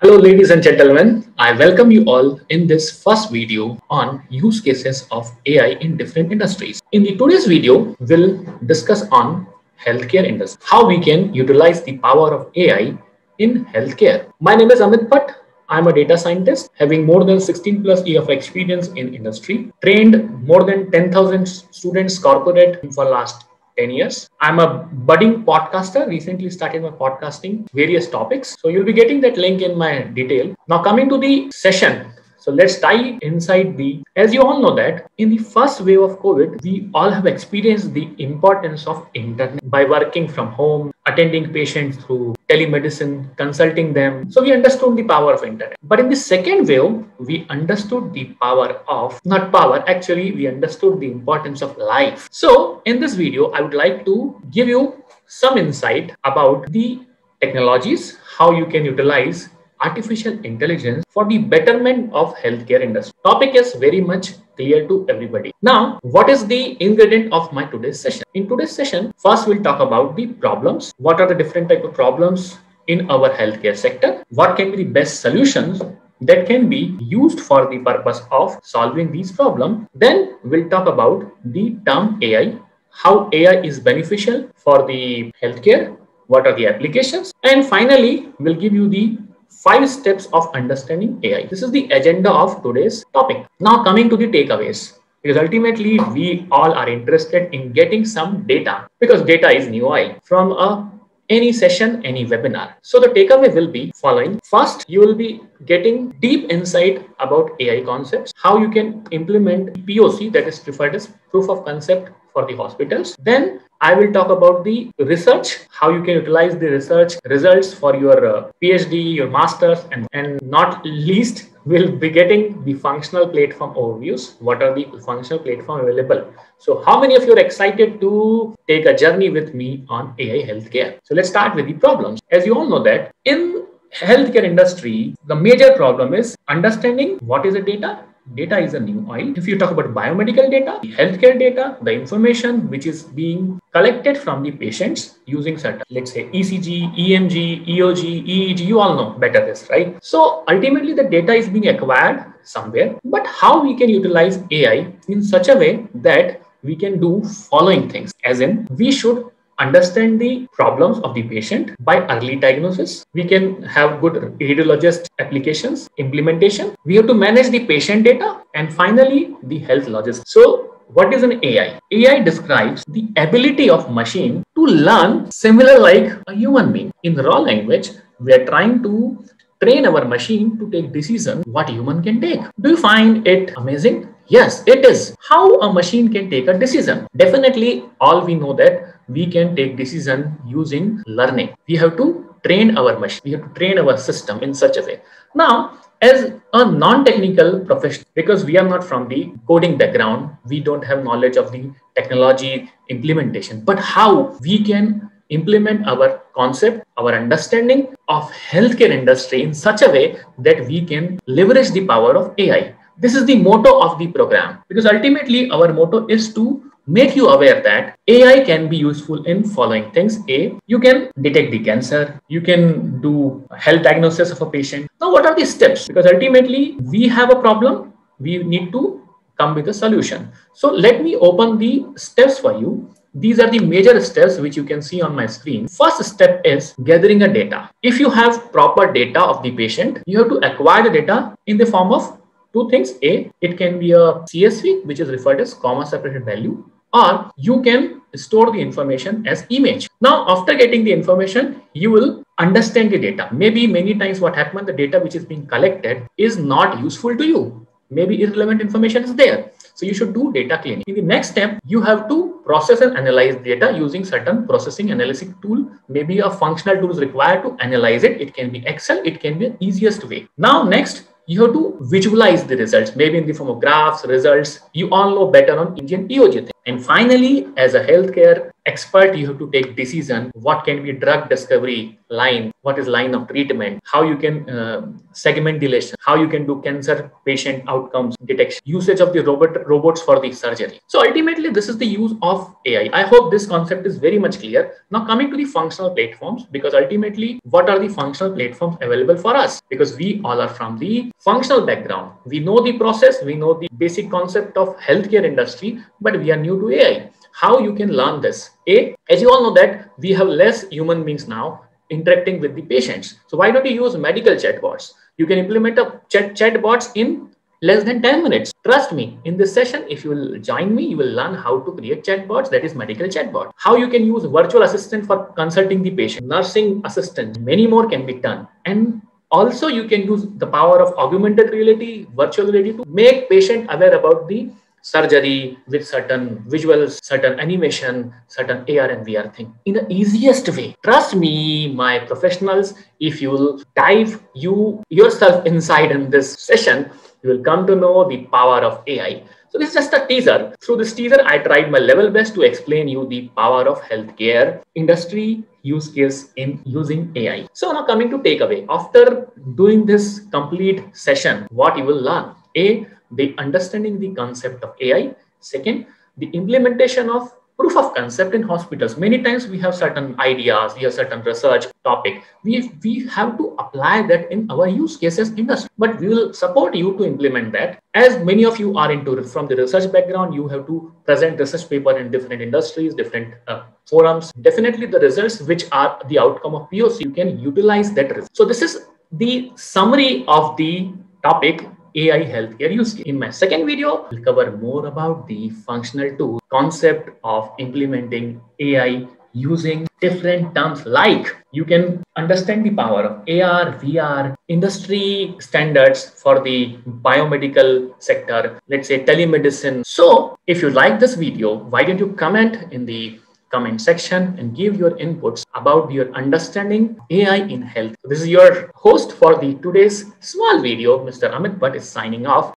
Hello, ladies and gentlemen. I welcome you all in this first video on use cases of AI in different industries. In the today's video, we'll discuss on healthcare industry, how we can utilize the power of AI in healthcare. My name is Amit Bhatt. I'm a data scientist having more than 16 plus years of experience in industry, trained more than 10,000 students corporate for last 10 years. I'm a budding podcaster, recently started my podcasting, various topics. So you'll be getting that link in my detail. Now coming to the session. So let's dive inside as you all know that in the first wave of COVID, we all have experienced the importance of internet by working from home, attending patients through telemedicine, consulting them. So we understood the power of internet. But in the second wave, we understood the power of, not power, actually we understood the importance of life. So in this video, I would like to give you some insight about the technologies, how you can utilize artificial intelligence for the betterment of healthcare industry. Topic is very much clear to everybody. Now, what is the ingredient of my today's session? In today's session, first we'll talk about the problems. What are the different type of problems in our healthcare sector? What can be the best solutions that can be used for the purpose of solving these problems? Then we'll talk about the term AI, how AI is beneficial for the healthcare, what are the applications, and finally, we'll give you the 5 steps of understanding AI. This is the agenda of today's topic. Now coming to the takeaways, because ultimately we all are interested in getting some data, because data is new oil from any session, any webinar. So the takeaway will be following. First, you will be getting deep insight about AI concepts, how you can implement POC, that is preferred as proof of concept for the hospitals. Then I will talk about the research, how you can utilize the research results for your PhD, your master's, and not least, we'll be getting the functional platform overviews. What are the functional platform available? So how many of you are excited to take a journey with me on AI healthcare? So let's start with the problems. As you all know that in healthcare industry, the major problem is understanding what is the data. Data is a new oil. If you talk about biomedical data, the healthcare data, the information which is being collected from the patients using certain, let's say ECG, EMG, EOG, EEG, you all know better this, right? So ultimately the data is being acquired somewhere, but how we can utilize AI in such a way that we can do following things, as in we should understand the problems of the patient by early diagnosis. We can have good radiologist applications, implementation. We have to manage the patient data, and finally the health logistics. So what is an AI? AI describes the ability of machine to learn similar like a human being. In raw language, we are trying to train our machine to take decision what human can take. Do you find it amazing? Yes, it is. How a machine can take a decision? Definitely, all we know that we can take decision using learning. We have to train our machine. We have to train our system in such a way. Now, as a non-technical professional, because we are not from the coding background, we don't have knowledge of the technology implementation, but how we can implement our concept, our understanding of healthcare industry in such a way that we can leverage the power of AI. This is the motto of the program, because ultimately our motto is to make you aware that AI can be useful in following things. A, you can detect the cancer, you can do health diagnosis of a patient. Now, what are the steps? Because ultimately we have a problem, we need to come with a solution. So let me open the steps for you. These are the major steps which you can see on my screen. First step is gathering a data. If you have proper data of the patient, you have to acquire the data in the form of two things. A, it can be a CSV, which is referred as comma separated value, or you can store the information as image. Now, after getting the information, you will understand the data. Maybe many times what happens, the data which is being collected is not useful to you. Maybe irrelevant information is there. So you should do data cleaning. In the next step, you have to process and analyze data using certain processing analysis tool. Maybe a functional tool is required to analyze it. It can be Excel. It can be the easiest way. Now, next, you have to visualize the results, maybe in the form of graphs, results. You all know better on Indian EOG thing. And finally, as a healthcare expert, you have to take decision what can be drug discovery line, what is line of treatment, how you can segment deletion, how you can do cancer patient outcomes detection, usage of the robots for the surgery. So ultimately this is the use of AI. I hope this concept is very much clear. Now coming to the functional platforms, because ultimately what are the functional platforms available for us, because we all are from the functional background, we know the process, we know the basic concept of healthcare industry, but we are new to AI. How you can learn this? As you all know that we have less human beings now interacting with the patients. So why don't you use medical chatbots? You can implement a chatbots in less than 10 minutes. Trust me, in this session, if you will join me, you will learn how to create chatbots, that is medical chatbot. How you can use virtual assistant for consulting the patient, nursing assistant, many more can be done. And also you can use the power of augmented reality, virtual reality to make patient aware about the surgery with certain visuals, certain animation, certain AR and VR thing in the easiest way. Trust me, my professionals, if you will dive yourself inside in this session, you will come to know the power of AI. So this is just a teaser. Through this teaser, I tried my level best to explain you the power of healthcare industry use case in using AI. So now coming to takeaway. After doing this complete session, what you will learn? The understanding the concept of AI. Second, the implementation of proof of concept in hospitals. Many times we have certain ideas, we have certain research topic. We have to apply that in our use cases industry. But we will support you to implement that. As many of you are into from the research background, you have to present research paper in different industries, different forums. Definitely the results which are the outcome of POC, you can utilize that result. So this is the summary of the topic AI healthcare use case. In my second video, I'll cover more about the functional tool concept of implementing AI using different terms like you can understand the power of AR, VR, industry standards for the biomedical sector, let's say telemedicine. So if you like this video, why don't you comment in the comment section and give your inputs about your understanding AI in health. This is your host for the today's small video. Mr. Amit Bhatt is signing off.